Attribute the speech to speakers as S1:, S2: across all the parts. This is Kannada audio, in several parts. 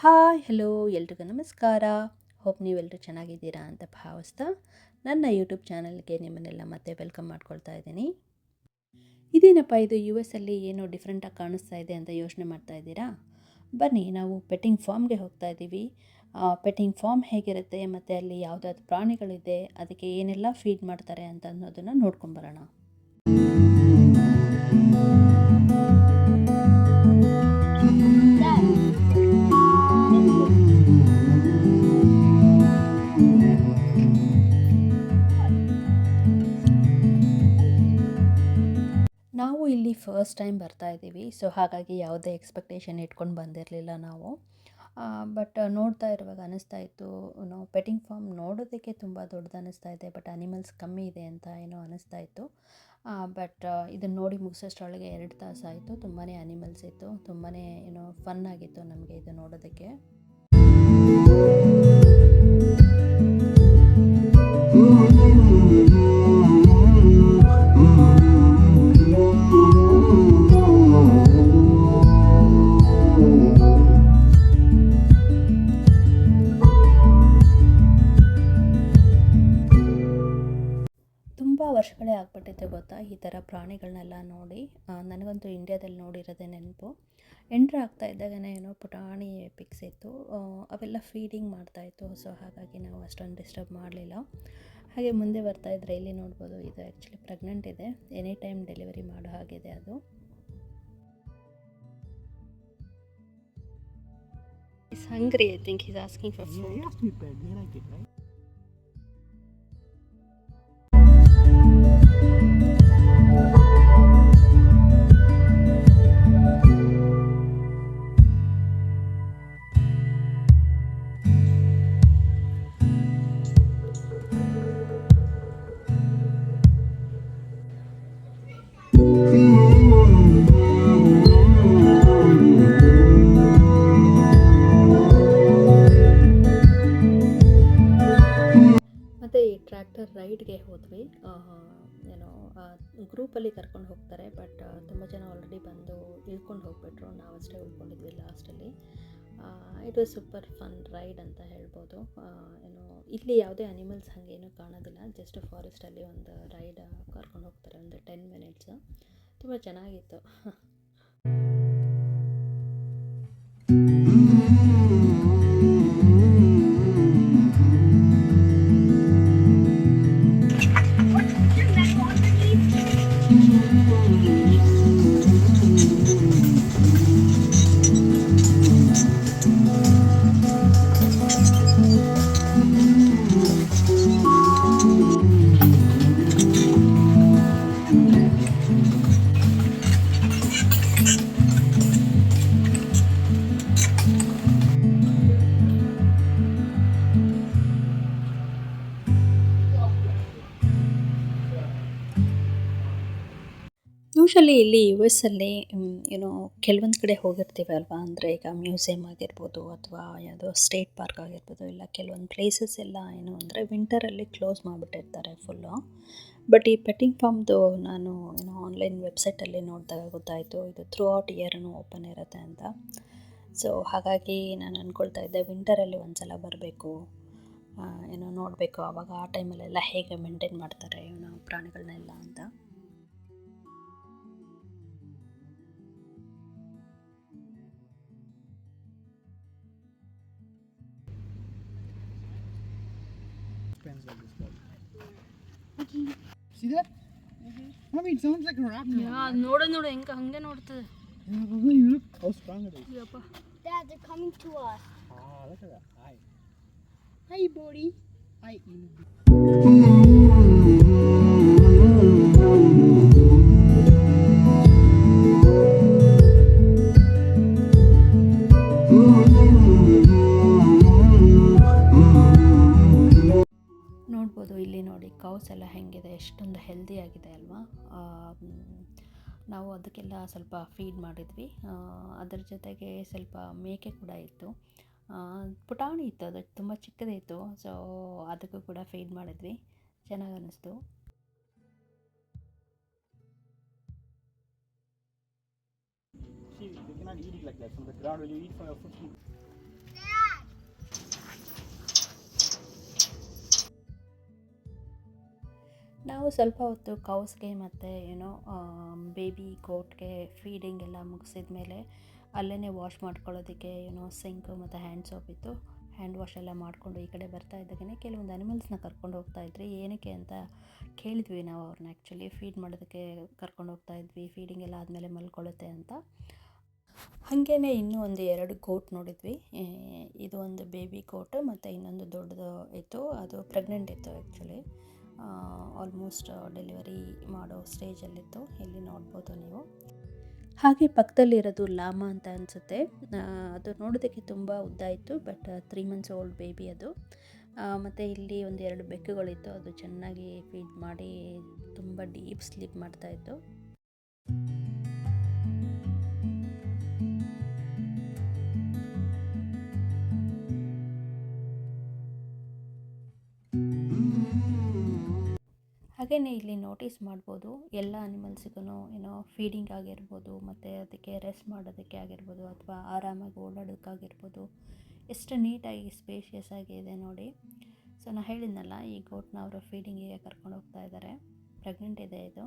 S1: ಹಾಯ್ ಹಲೋ ಎಲ್ರಿಗೂ ನಮಸ್ಕಾರ. ಹೋಪ್ ನೀವೆಲ್ಲರೂ ಚೆನ್ನಾಗಿದ್ದೀರಾ ಅಂತ ಭಾವಿಸ್ತಾ ನನ್ನ ಯೂಟ್ಯೂಬ್ ಚಾನಲ್ಗೆ ನಿಮ್ಮನ್ನೆಲ್ಲ ಮತ್ತೆ ವೆಲ್ಕಮ್ ಮಾಡ್ಕೊಳ್ತಾ ಇದ್ದೀನಿ. ಇದೇನಪ್ಪ ಇದು ಯು ಎಸ್ ಅಲ್ಲಿ ಏನೋ ಡಿಫ್ರೆಂಟಾಗಿ ಕಾಣಿಸ್ತಾ ಇದೆ ಅಂತ ಯೋಚನೆ ಮಾಡ್ತಾ ಇದ್ದೀರಾ? ಬನ್ನಿ ನಾವು ಪೆಟ್ಟಿಂಗ್ ಫಾರ್ಮ್ಗೆ ಹೋಗ್ತಾ ಇದ್ದೀವಿ. ಪೆಟ್ಟಿಂಗ್ ಫಾರ್ಮ್ ಹೇಗಿರುತ್ತೆ ಮತ್ತು ಅಲ್ಲಿ ಯಾವುದಾದ್ರು ಪ್ರಾಣಿಗಳಿದೆ, ಅದಕ್ಕೆ ಏನೆಲ್ಲ ಫೀಡ್ ಮಾಡ್ತಾರೆ ಅಂತ ಅನ್ನೋದನ್ನು ನೋಡ್ಕೊಂಬರೋಣ. ನಾವು ಇಲ್ಲಿ ಫಸ್ಟ್ ಟೈಮ್ ಬರ್ತಾ ಇದ್ದೀವಿ, ಸೊ ಹಾಗಾಗಿ ಯಾವುದೇ ಎಕ್ಸ್ಪೆಕ್ಟೇಷನ್ ಇಟ್ಕೊಂಡು ಬಂದಿರಲಿಲ್ಲ ನಾವು. ಬಟ್ ನೋಡ್ತಾ ಇರುವಾಗ ಅನ್ನಿಸ್ತಾ ಇತ್ತು, ನಾವು ಪೆಟ್ಟಿಂಗ್ ಫಾರ್ಮ್ ನೋಡೋದಕ್ಕೆ ತುಂಬ ದೊಡ್ಡದು ಅನ್ನಿಸ್ತಾ ಇದೆ, ಬಟ್ ಅನಿಮಲ್ಸ್ ಕಮ್ಮಿ ಇದೆ ಅಂತ ಏನೋ ಅನ್ನಿಸ್ತಾ ಇತ್ತು. ಬಟ್ ಇದನ್ನು ನೋಡಿ ಮುಗಿಸೋಷ್ಟರೊಳಗೆ 2 ತಾಸಾಯಿತು. ತುಂಬಾ ಅನಿಮಲ್ಸ್ ಇತ್ತು, ತುಂಬಾ ಏನೋ ಫನ್ ಆಗಿತ್ತು ನಮಗೆ ಇದು ನೋಡೋದಕ್ಕೆ. ತುಂಬ ವರ್ಷಗಳೇ ಆಗ್ಬಿಟ್ಟಿದೆ ಗೊತ್ತಾ ಈ ಥರ ಪ್ರಾಣಿಗಳನ್ನೆಲ್ಲ ನೋಡಿ. ನನಗಂತೂ ಇಂಡಿಯಾದಲ್ಲಿ ನೋಡಿರೋದೇ ನೆನಪು. ಎಂಟ್ರ್ ಆಗ್ತಾ ಇದ್ದಾಗನೇ ಏನೋ ಪುಟಾಣಿ ಪಿಕ್ಸ್ ಇತ್ತು, ಅವೆಲ್ಲ ಫೀಡಿಂಗ್ ಮಾಡ್ತಾಯಿತ್ತು. ಸೊ ಹಾಗಾಗಿ ನಾವು ಅಷ್ಟೊಂದು ಡಿಸ್ಟರ್ಬ್ ಮಾಡಲಿಲ್ಲ. ಹಾಗೆ ಮುಂದೆ ಬರ್ತಾಯಿದ್ರೆ ಇಲ್ಲಿ ನೋಡ್ಬೋದು, ಇದು ಆ್ಯಕ್ಚುಲಿ ಪ್ರೆಗ್ನೆಂಟ್ ಇದೆ, ಎನಿ ಟೈಮ್ ಡೆಲಿವರಿ ಮಾಡೋ ಹಾಗಿದೆ ಅದು. He's hungry, I think he's asking for food.
S2: Yeah, he has to be fed. They like it, right?
S1: ಮತ್ತು ಈ ಟ್ರ್ಯಾಕ್ಟರ್ ರೈಡ್ಗೆ ಹೋದ್ವಿ. ಏನೋ ಗ್ರೂಪಲ್ಲಿ ಕರ್ಕೊಂಡು ಹೋಗ್ತಾರೆ, ಬಟ್ ತುಂಬ ಜನ ಆಲ್ರೆಡಿ ಬಂದು ಇಳ್ಕೊಂಡು ಹೋಗ್ಬಿಟ್ರು, ನಾವಷ್ಟೇ ಉಳ್ಕೊಂಡಿದ್ವಿ ಲಾಸ್ಟಲ್ಲಿ. It was super fun ride ಅಂತ ಹೇಳ್ಬೋದು. ಏನೋ ಇಲ್ಲಿ ಯಾವುದೇ ಅನಿಮಲ್ಸ್ ಹಾಗೇನೂ ಕಾಣೋದಿಲ್ಲ, ಜಸ್ಟ್ ಫಾರೆಸ್ಟಲ್ಲಿ ಒಂದು ರೈಡ್ ಕರ್ಕೊಂಡು ಹೋಗ್ತಾರೆ, ಒಂದು 10 ಮಿನಿಟ್ಸು. ತುಂಬ ಚೆನ್ನಾಗಿತ್ತು. ಯೂಶಲಿ ಇಲ್ಲಿ ಯು ಎಸ್ ಅಲ್ಲಿ ಏನೋ ಕೆಲವೊಂದು ಕಡೆ ಹೋಗಿರ್ತೀವಿ ಅಲ್ವಾ, ಅಂದರೆ ಈಗ ಮ್ಯೂಸಿಯಮ್ ಆಗಿರ್ಬೋದು ಅಥವಾ ಯಾವುದೋ ಸ್ಟೇಟ್ ಪಾರ್ಕ್ ಆಗಿರ್ಬೋದು, ಇಲ್ಲ ಕೆಲವೊಂದು ಪ್ಲೇಸಸ್ ಎಲ್ಲ ಏನು ಅಂದರೆ ವಿಂಟರಲ್ಲಿ ಕ್ಲೋಸ್ ಮಾಡಿಬಿಟ್ಟಿರ್ತಾರೆ ಫುಲ್ಲು. ಬಟ್ ಈ ಪೆಟ್ಟಿಂಗ್ ಫಾರ್ಮ್ದು ನಾನು ಏನೋ ಆನ್ಲೈನ್ ವೆಬ್ಸೈಟಲ್ಲಿ ನೋಡಿದಾಗ ಗೊತ್ತಾಯಿತು, ಇದು ಥ್ರೂ ಔಟ್ ಇಯರ್ನು ಓಪನ್ ಇರುತ್ತೆ ಅಂತ. ಸೊ ಹಾಗಾಗಿ ನಾನು ಅಂದ್ಕೊಳ್ತಾ ಇದ್ದೆ ವಿಂಟರಲ್ಲಿ ಒಂದು ಸಲ ಬರಬೇಕು, ಏನೋ ನೋಡಬೇಕು, ಆವಾಗ ಆ ಟೈಮಲ್ಲೆಲ್ಲ ಹೇಗೆ ಮೇಂಟೈನ್ ಮಾಡ್ತಾರೆ ಏನೋ ಪ್ರಾಣಿಗಳನ್ನೆಲ್ಲ ಅಂತ.
S2: Pens like this, but see that? Mommy, it sounds like a raptor.
S1: ನೋಡು ಹಂಗೆ ನೋಡ್ತದೆ.
S2: Look how strong it is.
S1: ಯಪ್ಪ.
S3: Dad, they're coming to us.
S2: Look at that. Hi. Hi, buddy. Hi.
S1: ನೋಡ್ಬೋದು ಇಲ್ಲಿ ನೋಡಿ ಕೌಸ್ ಎಲ್ಲ ಹೆಂಗಿದೆ, ಎಷ್ಟೊಂದು ಹೆಲ್ದಿ ಆಗಿದೆ ಅಲ್ವಾ. ನಾವು ಅದಕ್ಕೆಲ್ಲ ಸ್ವಲ್ಪ ಫೀಡ್ ಮಾಡಿದ್ವಿ, ಅದರ ಜೊತೆಗೆ ಸ್ವಲ್ಪ ಮೇಕೆ ಕೂಡ ಇತ್ತು, ಪುಟಾಣಿ ಇತ್ತು, ಅದು ತುಂಬ ಚಿಕ್ಕದೇ ಇತ್ತು. ಸೊ ಅದಕ್ಕೂ ಕೂಡ ಫೀಡ್ ಮಾಡಿದ್ವಿ, ಚೆನ್ನಾಗಿ ಅನ್ನಿಸ್ತು.
S2: See, they cannot eat it like that from the ground. When you eat from your foot,
S1: ನಾವು ಸ್ವಲ್ಪ ಹೊತ್ತು ಕೌಸ್ಗೆ ಮತ್ತು ಬೇಬಿ ಗೋಟ್ಗೆ ಫೀಡಿಂಗ್ ಎಲ್ಲ ಮುಗಿಸಿದ ಮೇಲೆ ಅಲ್ಲೇ ವಾಶ್ ಮಾಡ್ಕೊಳ್ಳೋದಕ್ಕೆ ಸಿಂಕು ಮತ್ತು ಹ್ಯಾಂಡ್ ಸೋಪ್ ಇತ್ತು. ಹ್ಯಾಂಡ್ ವಾಶ್ ಎಲ್ಲ ಮಾಡಿಕೊಂಡು ಈ ಕಡೆ ಬರ್ತಾ ಇದ್ದಾಗೇ ಕೆಲವೊಂದು ಅನಿಮಲ್ಸ್ನ ಕರ್ಕೊಂಡು ಹೋಗ್ತಾಯಿದ್ರಿ. ಏನಕ್ಕೆ ಅಂತ ಕೇಳಿದ್ವಿ ನಾವು ಅವ್ರನ್ನ. ಆ್ಯಕ್ಚುಲಿ ಫೀಡ್ ಮಾಡೋದಕ್ಕೆ ಕರ್ಕೊಂಡು ಹೋಗ್ತಾಯಿದ್ವಿ, ಫೀಡಿಂಗ್ ಎಲ್ಲ ಆದಮೇಲೆ ಮಲ್ಕೊಳ್ಳುತ್ತೆ ಅಂತ. ಹಾಗೇ ಇನ್ನೂ ಒಂದು 2 ಗೋಟ್ ನೋಡಿದ್ವಿ. ಇದು ಒಂದು ಬೇಬಿ ಗೋಟ್ ಮತ್ತು ಇನ್ನೊಂದು ದೊಡ್ಡದು ಇತ್ತು, ಅದು ಪ್ರೆಗ್ನೆಂಟ್ ಇತ್ತು. ಆ್ಯಕ್ಚುಲಿ ಆಲ್ಮೋಸ್ಟ್ ಡೆಲಿವರಿ ಮಾಡೋ ಸ್ಟೇಜಲ್ಲಿತ್ತು. ಇಲ್ಲಿ ನೋಡ್ಬೋದು ನೀವು. ಹಾಗೆ ಪಕ್ಕದಲ್ಲಿರೋದು ಲಾಮಾ ಅಂತ ಅನಿಸುತ್ತೆ. ಅದು ನೋಡೋದಕ್ಕೆ ತುಂಬ ಉದ್ದ ಇತ್ತು, ಬಟ್ 3 months ಓಲ್ಡ್ ಬೇಬಿ ಅದು. ಮತ್ತು ಇಲ್ಲಿ ಒಂದು 2 ಬೆಕ್ಕುಗಳಿತ್ತು, ಅದು ಚೆನ್ನಾಗಿ ಫೀಡ್ ಮಾಡಿ ತುಂಬ ಡೀಪ್ ಸ್ಲೀಪ್ ಮಾಡ್ತಾಯಿತ್ತು. ಹಾಗೆಯೇ ಇಲ್ಲಿ ನೋಟಿಸ್ ಮಾಡ್ಬೋದು ಎಲ್ಲ ಅನಿಮಲ್ಸಿಗೂ ಫೀಡಿಂಗ್ ಆಗಿರ್ಬೋದು ಮತ್ತು ಅದಕ್ಕೆ ರೆಸ್ಟ್ ಮಾಡೋದಕ್ಕೆ ಆಗಿರ್ಬೋದು ಅಥವಾ ಆರಾಮಾಗಿ ಓಡಾಡೋಕ್ಕಾಗಿರ್ಬೋದು ಎಷ್ಟು ನೀಟಾಗಿ ಸ್ಪೇಷಿಯಸ್ ಆಗಿ ಇದೆ ನೋಡಿ. ಸೊ ನಾನು ಹೇಳಿದ್ನಲ್ಲ, ಈ ಗೋಟ್ನ ಅವರು ಫೀಡಿಂಗಿಗೆ ಕರ್ಕೊಂಡು ಹೋಗ್ತಾ ಇದ್ದಾರೆ. ಪ್ರೆಗ್ನೆಂಟ್ ಇದೆ ಇದು.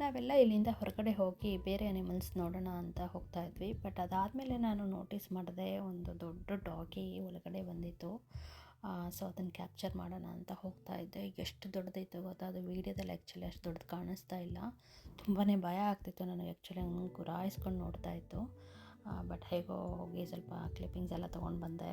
S1: ನಾವೆಲ್ಲ ಇಲ್ಲಿಂದ ಹೊರಗಡೆ ಹೋಗಿ ಬೇರೆ ಅನಿಮಲ್ಸ್ ನೋಡೋಣ ಅಂತ ಹೋಗ್ತಾ ಇದ್ವಿ. ಬಟ್ ಅದಾದಮೇಲೆ ನಾನು ನೋಟಿಸ್ ಮಾಡಿದೆ, ಒಂದು ದೊಡ್ಡ ಡಾಗಿ ಒಳಗಡೆ ಬಂದಿತ್ತು. ಸೊ ಅದನ್ನು ಕ್ಯಾಪ್ಚರ್ ಮಾಡೋಣ ಅಂತ ಹೋಗ್ತಾ ಇದ್ದೆ. ಎಷ್ಟು ದೊಡ್ಡದಿತ್ತು ಗೊತ್ತಾ, ಅದು ವೀಡಿಯೋದಲ್ಲಿ ಆ್ಯಕ್ಚುಲಿ ಅಷ್ಟು ದೊಡ್ಡದು ಕಾಣಿಸ್ತಾ ಇಲ್ಲ. ತುಂಬಾ ಭಯ ಆಗ್ತಿತ್ತು ನನಗೆ. ಆ್ಯಕ್ಚುಲಿ ಹಂಗೆ ಗುರಾಯಿಸ್ಕೊಂಡು ನೋಡ್ತಾ ಇತ್ತು. ಬಟ್ ಹೇಗೋ ಹೋಗಿ ಸ್ವಲ್ಪ ಕ್ಲಿಪ್ಪಿಂಗ್ಸ್ ಎಲ್ಲ ತೊಗೊಂಡು ಬಂದೆ.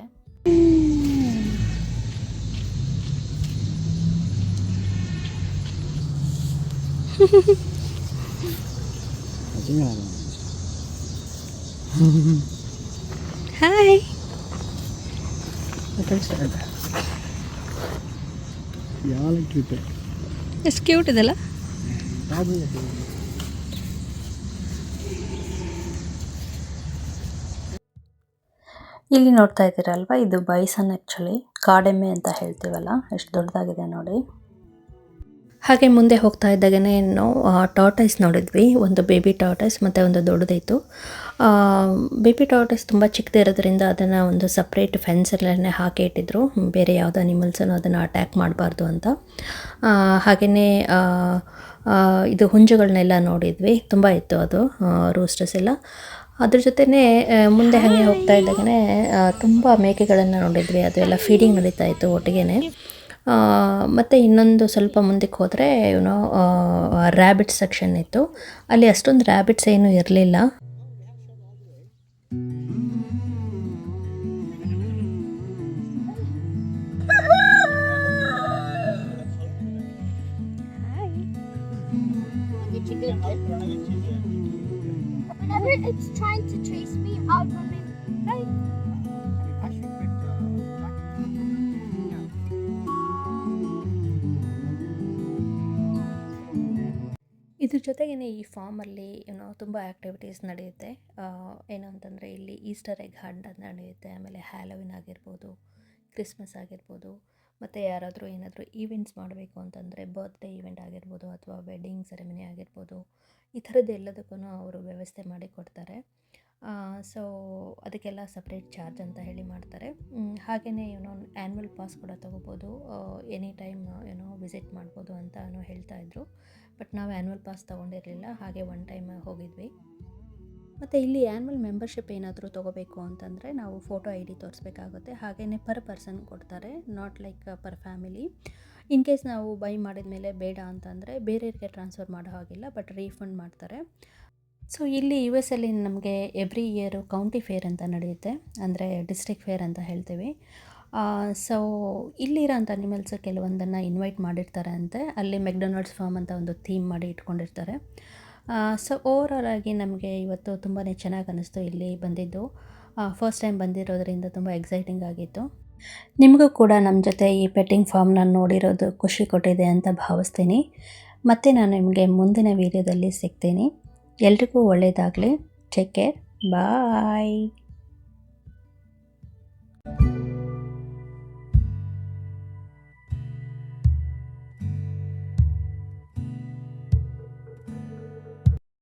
S1: ಹಾಯ್, ಎಷ್ಟು ಕ್ಯೂಟ್ ಇದೆಲ್ಲ. ಇಲ್ಲಿ ನೋಡ್ತಾ ಇದ್ದೀರಲ್ವ, ಇದು ಬೈಸನ್. ಆ್ಯಕ್ಚುಲಿ ಕಾಡೆಮ್ಮೆ ಅಂತ ಹೇಳ್ತೀವಲ್ಲ, ಎಷ್ಟು ದೊಡ್ಡದಾಗಿದೆ ನೋಡಿ. ಹಾಗೆ ಮುಂದೆ ಹೋಗ್ತಾ ಇದ್ದಾಗೇ ನಾವು ಟಾರ್ಟೈಸ್ ನೋಡಿದ್ವಿ. ಒಂದು ಬೇಬಿ ಟಾರ್ಟೈಸ್ ಮತ್ತು ಒಂದು ದೊಡ್ಡದಿತ್ತು. ಬೇಬಿ ಟಾರ್ಟೈಸ್ ತುಂಬ ಚಿಕ್ಕದಿರೋದ್ರಿಂದ ಅದನ್ನು ಒಂದು ಸಪ್ರೇಟ್ ಫೆನ್ಸಲ್ಲೇ ಹಾಕಿ ಇಟ್ಟಿದ್ರು, ಬೇರೆ ಯಾವುದೇ ಅನಿಮಲ್ಸನ್ನು ಅದನ್ನು ಅಟ್ಯಾಕ್ ಮಾಡಬಾರ್ದು ಅಂತ. ಹಾಗೆಯೇ ಇದು ಹುಂಜುಗಳನ್ನೆಲ್ಲ ನೋಡಿದ್ವಿ, ತುಂಬ ಇತ್ತು ಅದು ರೋಸ್ಟರ್ಸ್ ಎಲ್ಲ. ಅದ್ರ ಜೊತೆನೇ ಮುಂದೆ ಹಾಗೆ ಹೋಗ್ತಾ ಇದ್ದಾಗೇ ತುಂಬ ಮೇಕೆಗಳನ್ನು ನೋಡಿದ್ವಿ. ಅದೆಲ್ಲ ಫೀಡಿಂಗ್ ನಡೀತಾ ಇತ್ತು ಒಟ್ಟಿಗೆ. ಮತ್ತು ಇನ್ನೊಂದು ಸ್ವಲ್ಪ ಮುಂದಕ್ಕೆ ಹೋದರೆ ರ್ಯಾಬಿಟ್ ಸೆಕ್ಷನ್ ಇತ್ತು. ಅಲ್ಲಿ ಅಷ್ಟೊಂದು ರ್ಯಾಬಿಟ್ಸ್ ಏನೂ ಇರಲಿಲ್ಲ.
S3: Whenever it's trying to chase me, I'll run in. Hey.
S1: ಇದ್ರ ಜೊತೆಗೇ ಈ ಫಾರ್ಮಲ್ಲಿ ತುಂಬ ಆ್ಯಕ್ಟಿವಿಟೀಸ್ ನಡೆಯುತ್ತೆ. ಏನು ಅಂತಂದರೆ ಇಲ್ಲಿ ಈಸ್ಟರ್ ಎಗ್ ಹಂಟ್ ಅಂತ ನಡೆಯುತ್ತೆ. ಆಮೇಲೆ ಹ್ಯಾಲೋವಿನ್ ಆಗಿರ್ಬೋದು, ಕ್ರಿಸ್ಮಸ್ ಆಗಿರ್ಬೋದು, ಮತ್ತು ಯಾರಾದರೂ ಏನಾದರೂ ಈವೆಂಟ್ಸ್ ಮಾಡಬೇಕು ಅಂತಂದರೆ ಬರ್ತ್ಡೇ ಈವೆಂಟ್ ಆಗಿರ್ಬೋದು ಅಥವಾ ವೆಡ್ಡಿಂಗ್ ಸೆರೆಮನಿ ಆಗಿರ್ಬೋದು, ಈ ಥರದ್ದು ಎಲ್ಲದಕ್ಕೂ ಅವರು ವ್ಯವಸ್ಥೆ ಮಾಡಿ ಕೊಡ್ತಾರೆ. ಸೊ ಅದಕ್ಕೆಲ್ಲ ಸಪ್ರೇಟ್ ಚಾರ್ಜ್ ಅಂತ ಹೇಳಿ ಮಾಡ್ತಾರೆ. ಹಾಗೆಯೇ ಆ್ಯನ್ಯುವಲ್ ಪಾಸ್ ಕೂಡ ತೊಗೋಬೋದು, ಎನಿ ಟೈಮ್ ವಿಸಿಟ್ ಮಾಡ್ಬೋದು ಅಂತ ಹೇಳ್ತಾಯಿದ್ರು. ಬಟ್ ನಾವು ಆ್ಯನ್ಯುವಲ್ ಪಾಸ್ ತೊಗೊಂಡಿರಲಿಲ್ಲ, ಹಾಗೆ ಒನ್ ಟೈಮ್ ಹೋಗಿದ್ವಿ. ಮತ್ತು ಇಲ್ಲಿ ಆ್ಯನ್ಯುವಲ್ ಮೆಂಬರ್ಶಿಪ್ ಏನಾದರೂ ತೊಗೋಬೇಕು ಅಂತಂದರೆ ನಾವು ಫೋಟೋ ID ತೋರಿಸ್ಬೇಕಾಗುತ್ತೆ. ಹಾಗೆಯೇ ಪರ್ ಪರ್ಸನ್ ಕೊಡ್ತಾರೆ, not like per family. In case ನಾವು ಬೈ ಮಾಡಿದ ಮೇಲೆ ಬೇಡ ಅಂತಂದರೆ ಬೇರೆಯವ್ರಿಗೆ ಟ್ರಾನ್ಸ್ಫರ್ ಮಾಡೋ ಹಾಗಿಲ್ಲ, ಬಟ್ ರೀಫಂಡ್ ಮಾಡ್ತಾರೆ. ಸೊ ಇಲ್ಲಿ ಯು ಎಸ್ ಅಲ್ಲಿ ನಮಗೆ ಎವ್ರಿ ಇಯರು ಕೌಂಟಿ ಫೇರ್ ಅಂತ ನಡೆಯುತ್ತೆ, ಅಂದರೆ ಡಿಸ್ಟ್ರಿಕ್ಟ್ ಫೇರ್ ಅಂತ ಹೇಳ್ತೀವಿ. ಸೊ ಇಲ್ಲಿರೋಂಥ ಅನಿಮಲ್ಸ್ ಕೆಲವೊಂದನ್ನು ಇನ್ವೈಟ್ ಮಾಡಿರ್ತಾರೆ ಅಂತೆ. ಅಲ್ಲಿ ಮೆಕ್ಡೊನಾಲ್ಡ್ಸ್ ಫಾರ್ಮ್ ಅಂತ ಒಂದು ಥೀಮ್ ಮಾಡಿ ಇಟ್ಕೊಂಡಿರ್ತಾರೆ. ಸೊ ಓವರಾಲ್ ಆಗಿ ನಮಗೆ ಇವತ್ತು ತುಂಬಾ ಚೆನ್ನಾಗಿ ಅನ್ನಿಸ್ತು ಇಲ್ಲಿ ಬಂದಿದ್ದು. ಫಸ್ಟ್ ಟೈಮ್ ಬಂದಿರೋದ್ರಿಂದ ತುಂಬ ಎಕ್ಸೈಟಿಂಗ್ ಆಗಿತ್ತು. ನಿಮಗೂ ಕೂಡ ನಮ್ಮ ಜೊತೆ ಈ ಪೆಟ್ಟಿಂಗ್ ಫಾರ್ಮ್ನ ನೋಡಿರೋದು ಖುಷಿ ಕೊಟ್ಟಿದೆ ಅಂತ ಭಾವಿಸ್ತೀನಿ. ಮತ್ತು ನಾನು ನಿಮಗೆ ಮುಂದಿನ ವೀಡಿಯೋದಲ್ಲಿ ಸಿಗ್ತೀನಿ. ಎಲ್ರಿಗೂ ಒಳ್ಳೆಯದಾಗಲಿ. Take care. ಬಾಯ್.